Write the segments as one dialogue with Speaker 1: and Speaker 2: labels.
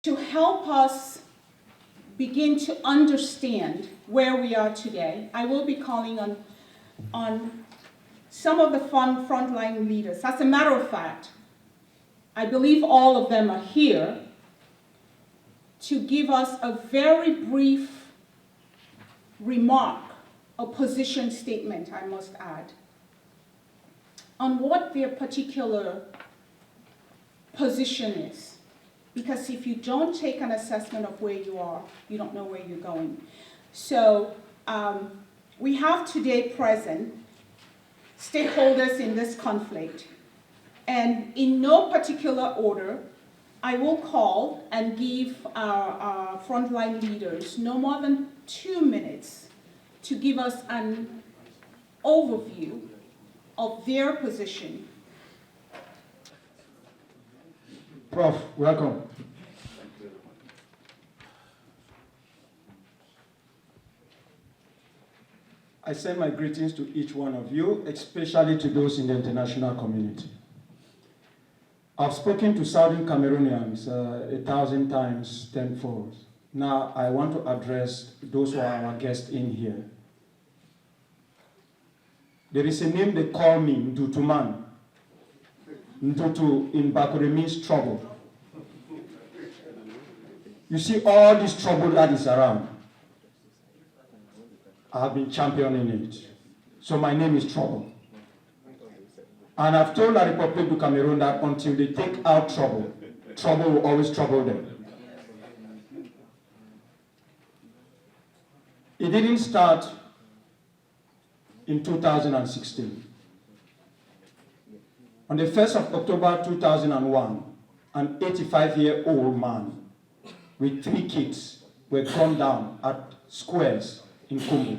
Speaker 1: to help us begin to understand where we are today, I will be calling on some of the frontline leaders. As a matter of fact, I believe all of them are here to give us a very brief remark, a position statement, I must add, on what their particular position is. Because if you don't take an assessment of where you are, you don't know where you're going. So we have today present stakeholders in this conflict. And in no particular order, I will call and give our frontline leaders no more than 2 minutes to give us an overview of their position.
Speaker 2: Prof, welcome. I send my greetings to each one of you, especially to those in the international community. I've spoken to Southern Cameroonians 1,000 times tenfold. Now I want to address those who are our guests in here. There is a name they call me, Ndutuman. Ndutu in Bakure means trouble. You see all this trouble that is around. I have been championing it. So my name is Trouble. And I've told the Republic of Cameroon that until they take out trouble, trouble will always trouble them. It didn't start in 2016. On the 1st of October 2001, an 85-year-old man with 3 kids were gunned down at squares in Congo.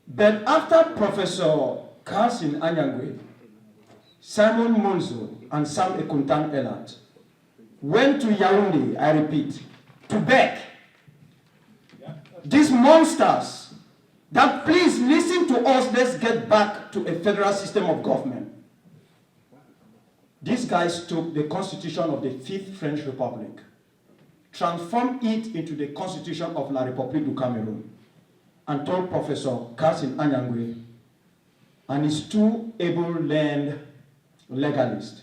Speaker 2: But after Professor Carson Anyangwe, Simon Monzo, and Sam Ekuntan Elat went to Yaoundé, I repeat, to beg these monsters that please listen to us, let's get back to a federal system of government. These guys took the constitution of the 5th French Republic, transformed it into the constitution of La République du Cameroun, and told Professor Carson Anyangwe and his 2 able-learned legalists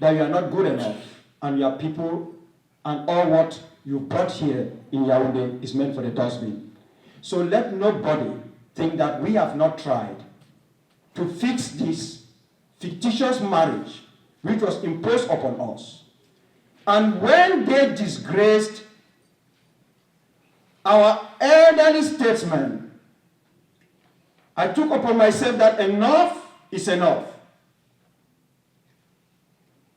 Speaker 2: that you are not good enough and your people and all what you brought here in Yaoundé is meant for the dustbin. So let nobody think that we have not tried to fix this fictitious marriage which was imposed upon us. And when they disgraced our elderly statesmen, I took upon myself that enough is enough.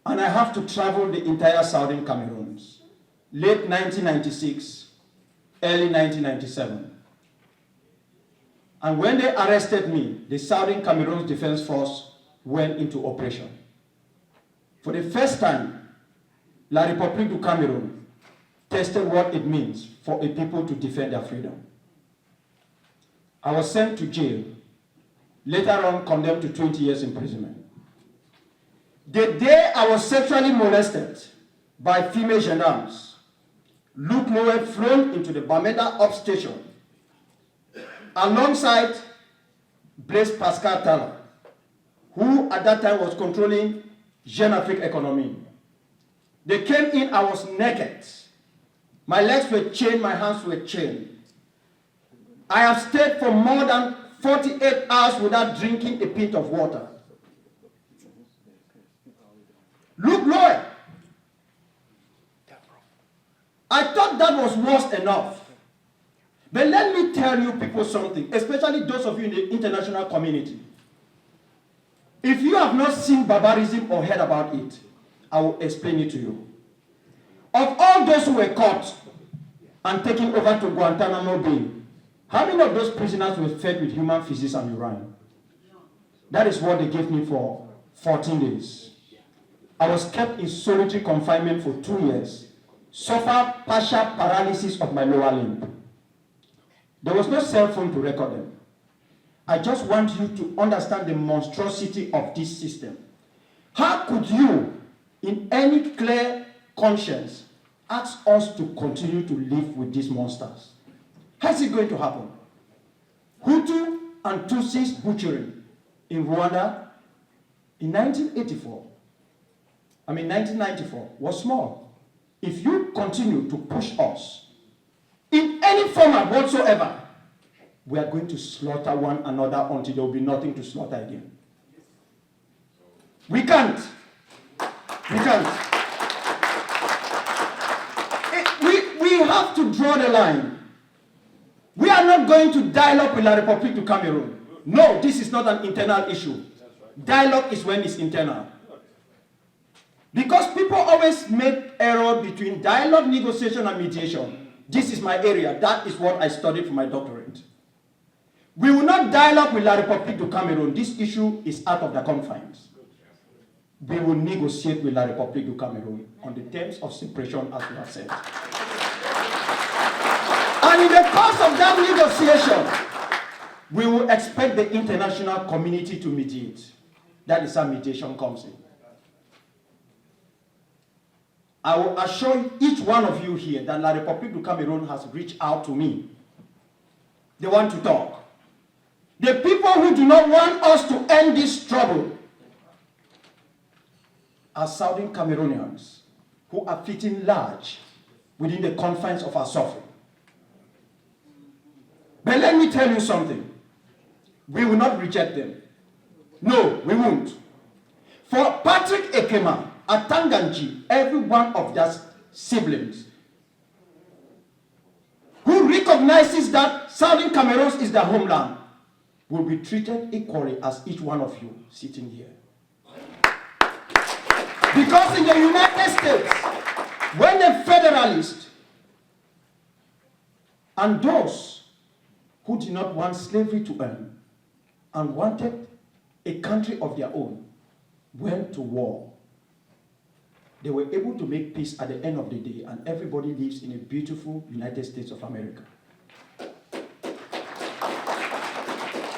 Speaker 2: And I have to travel the entire Southern Cameroons, late 1996, early 1997. And when they arrested me, the Southern Cameroons Defense Force went into operation. For the first time, La République du Cameroun tested what it means for a people to defend their freedom. I was sent to jail, later on condemned to 20 years imprisonment. The day I was sexually molested by female gendarmes, Luke Noel flown into the Bamenda Up Station alongside Blaise Pascal Tala, who at that time was controlling Jeune Afrique Economy. They came in, I was naked. My legs were chained, my hands were chained. I have stayed for more than 48 hours without drinking a pint of water. Look, Lord, I thought that was worse enough. But let me tell you people something, especially those of you in the international community. If you have not seen barbarism or heard about it, I will explain it to you. Of all those who were caught and taken over to Guantanamo Bay, how many of those prisoners were fed with human feces and urine? That is what they gave me for 14 days. I was kept in solitary confinement for 2 years, suffered partial paralysis of my lower limb. There was no cell phone to record them. I just want you to understand the monstrosity of this system. How could you, in any clear conscience, ask us to continue to live with these monsters? How's it going to happen? Hutu and Tutsis butchering in Rwanda in 1994 was small. If you continue to push us in any format whatsoever, we are going to slaughter one another until there will be nothing to slaughter again. We can't. We can't. We have to draw the line. We are not going to dialogue with La République du Cameroon. No, this is not an internal issue. Dialogue is when it's internal. Because people always make error between dialogue, negotiation, and mediation. This is my area. That is what I studied for my doctorate. We will not dialogue with La République du Cameroon. This issue is out of the confines. We will negotiate with La République du Cameroon on the terms of separation as we have said. And in the course of that negotiation, we will expect the international community to mediate. That is how mediation comes in. I will assure each one of you here that La République du Cameroon has reached out to me. They want to talk. The people who do not want us to end this trouble are Southern Cameroonians who are fitting large within the confines of our suffering. But let me tell you something. We will not reject them. No, we won't. For Patrick Ekema, Atanganji, every one of their siblings, who recognizes that Southern Cameroon is their homeland, will be treated equally as each one of you sitting here. Because in the United States, when the Federalists and those who did not want slavery to end and wanted a country of their own went to war, they were able to make peace at the end of the day, and everybody lives in a beautiful United States of America.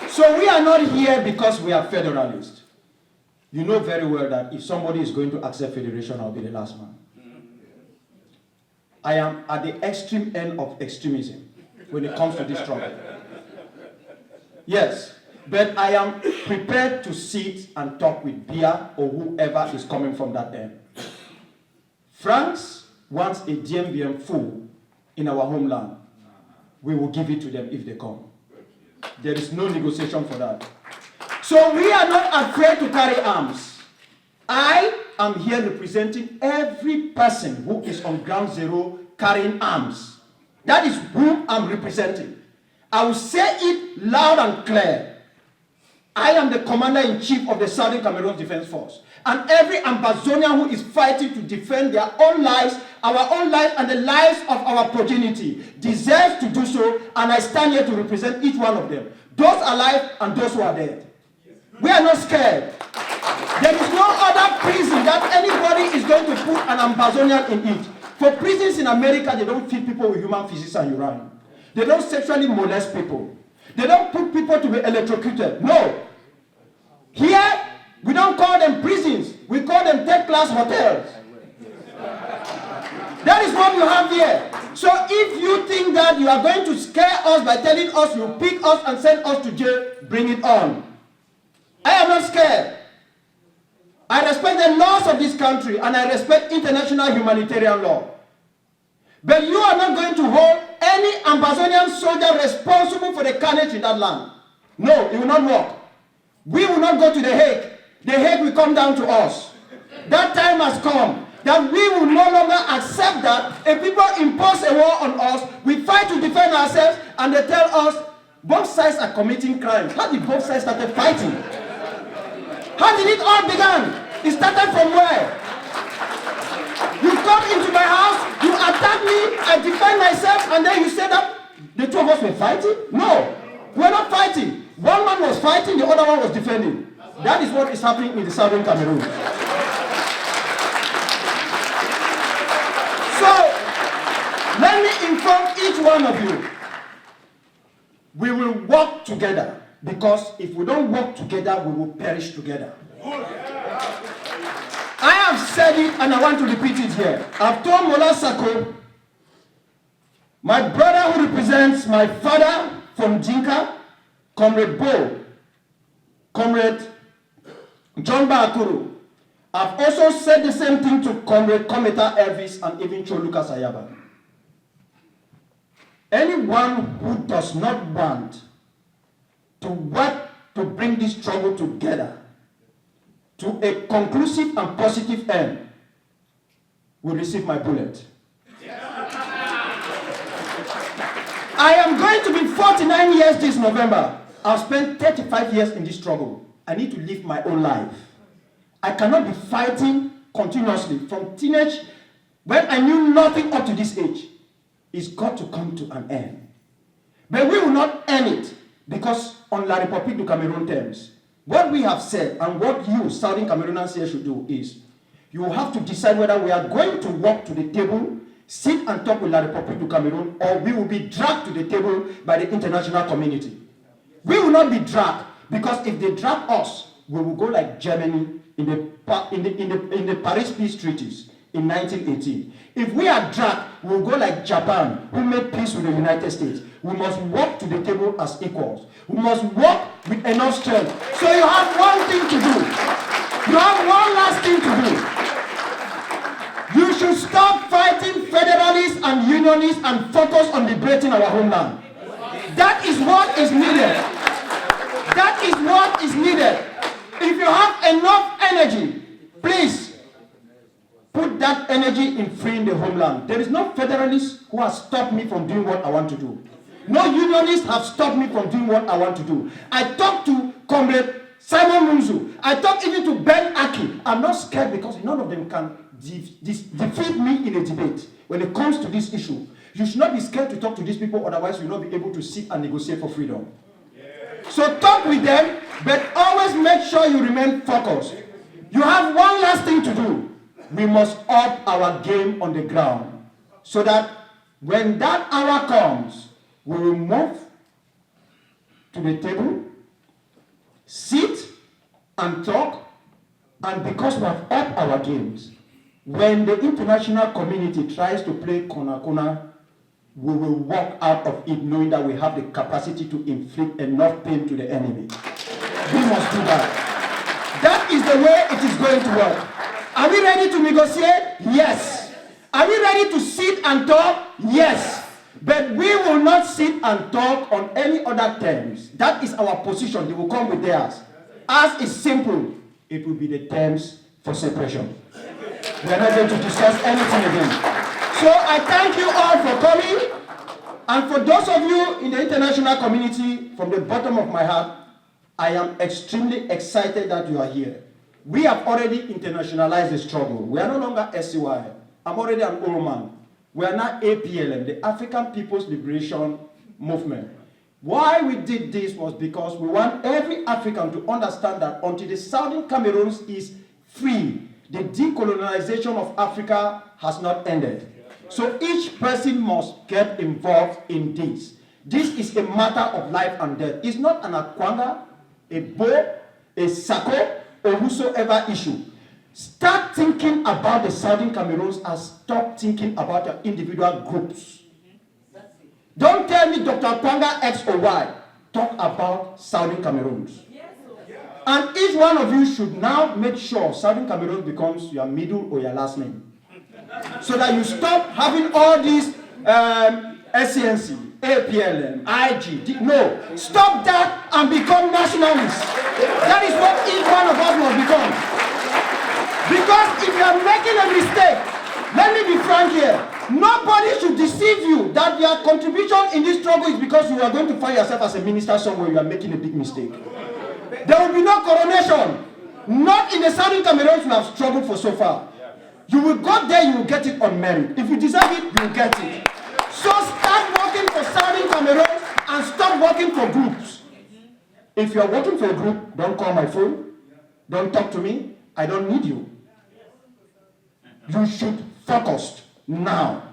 Speaker 2: So we are not here because we are federalists. You know very well that if somebody is going to accept federation, I'll be the last man. I am at the extreme end of extremism when it comes to this trouble. Yes, but I am prepared to sit and talk with Bia or whoever is coming from that end. France wants a DMVM full in our homeland. We will give it to them if they come. There is no negotiation for that. So we are not afraid to carry arms. I am here representing every person who is on ground zero carrying arms. That is whom I'm representing. I will say it loud and clear. I am the commander-in-chief of the Southern Cameroon Defense Force. And every Ambazonian who is fighting to defend their own lives, our own lives, and the lives of our progeny deserves to do so, and I stand here to represent each one of them. Those alive and those who are dead. We are not scared. There is no other prison that anybody is going to put an Ambazonian in it. For prisons in America, they don't feed people with human feces and urine. They don't sexually molest people. They don't put people to be electrocuted. No. Here, we don't call them prisons. We call them third-class hotels. That is what you have here. So if you think that you are going to scare us by telling us you pick us and send us to jail, bring it on. I am not scared. I respect the laws of this country and I respect international humanitarian law. But you are not going to hold any Ambazonian soldier responsible for the carnage in that land. No, it will not work. We will not go to The Hague. The Hague will come down to us. That time has come that we will no longer accept that if people impose a war on us, we fight to defend ourselves, and they tell us both sides are committing crimes. How did both sides start fighting? How did it all begin? It started from where? You come into my house, you attack me, I defend myself, and then you say that the two of us were fighting? No, we're not fighting. One man was fighting, the other one was defending. That is what is happening in the Southern Cameroon. So, let me inform each one of you. We will work together, because if we don't work together, we will perish together. have said it and I want to repeat it here. I've told Mola Sako, my brother who represents my father from Jinka, Comrade Bo, Comrade John Bakuru. I've also said the same thing to Comrade Kometa Elvis and even Choluka Sayaba. Anyone who does not want to work to bring this struggle together to a conclusive and positive end will receive my bullet. I am going to be 49 years this November. I've spent 35 years in this struggle. I need to live my own life. I cannot be fighting continuously from teenage, when I knew nothing up to this age. It's got to come to an end. But we will not end it, because on La République du Cameroun terms, what we have said and what you, Southern Cameroonians here, should do is, you have to decide whether we are going to walk to the table, sit and talk with La République du Cameroun, or we will be dragged to the table by the international community. We will not be dragged, because if they drag us, we will go like Germany in the Paris Peace Treaties in 1918. If we are dragged, we will go like Japan, who made peace with the United States. We must walk to the table as equals. We must walk with enough strength. So you have one thing to do. You have one last thing to do. You should stop fighting federalists and unionists and focus on liberating our homeland. That is what is needed. That is what is needed. If you have enough energy, please put that energy in freeing the homeland. There is no federalist who has stopped me from doing what I want to do. No unionists have stopped me from doing what I want to do. I talked to Comrade Simon Munzu. I talked even to Ben Aki. I'm not scared because none of them can defeat me in a debate. When it comes to this issue, you should not be scared to talk to these people, otherwise you will not be able to sit and negotiate for freedom. So talk with them, but always make sure you remain focused. You have one last thing to do. We must up our game on the ground, so that when that hour comes, we will move to the table, sit and talk, and because we have upped our games, when the international community tries to play corner, we will walk out of it knowing that we have the capacity to inflict enough pain to the enemy. We must do that. That is the way it is going to work. Are we ready to negotiate? Yes. Are we ready to sit and talk? Yes. But we will not sit and talk on any other terms. That is our position. They will come with theirs. As is simple, it will be the terms for separation. We are not going to discuss anything again. So I thank you all for coming. And for those of you in the international community, from the bottom of my heart, I am extremely excited that you are here. We have already internationalized the struggle. We are no longer SCY. I'm already an old man. We are now APLM, the African People's Liberation Movement. Why we did this was because we want every African to understand that until the Southern Cameroons is free, the decolonization of Africa has not ended. So each person must get involved in this. This is a matter of life and death. It's not an Akwanga, a Bo, a Sako, or whosoever issue. Start thinking about the Southern Cameroons and stop thinking about your individual groups. Don't tell me Dr. Akwanga X or Y. Talk about Southern Cameroons. And each one of you should now make sure Southern Cameroons becomes your middle or your last name. So that you stop having all these SCNC, APLM, IG. No. Stop that and become nationalists. That is what each one of us must become. Because if you are making a mistake, let me be frank here, nobody should deceive you that your contribution in this struggle is because you are going to find yourself as a minister somewhere you are making a big mistake. There will be no coronation. Not in the Southern Cameroons we have struggled for so far. You will go there, you will get it on merit. If you deserve it, you will get it. So start working for Southern Cameroons and stop working for groups. If you are working for a group, don't call my phone. Don't talk to me. I don't need you. You should focus now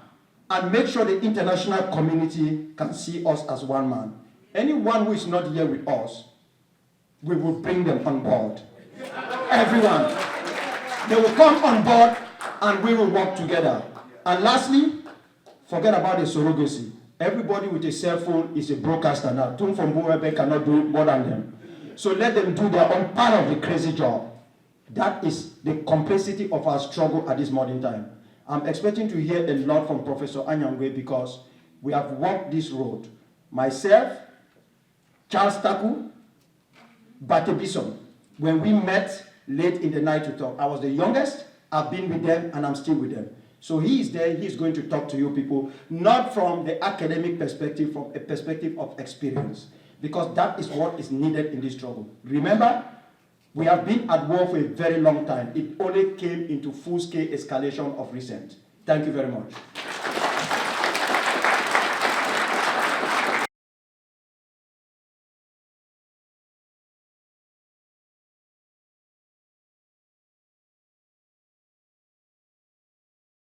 Speaker 2: and make sure the international community can see us as one man. Anyone who is not here with us, we will bring them on board. Everyone. They will come on board and we will work together. And lastly, forget about the surrogacy. Everybody with a cell phone is a broadcaster now. Tune from Buwebe cannot do more than them. So let them do their own part of the crazy job. That is the complexity of our struggle at this modern time. I'm expecting to hear a lot from Professor Anyangwe because we have walked this road. Myself, Charles Taku, Bate Bison. When we met late in the night to talk, I was the youngest. I've been with them and I'm still with them. So he is there, he's going to talk to you people, not from the academic perspective, from a perspective of experience, because that is what is needed in this struggle. Remember, we have been at war for a very long time. It only came into full-scale escalation of recent. Thank you very much.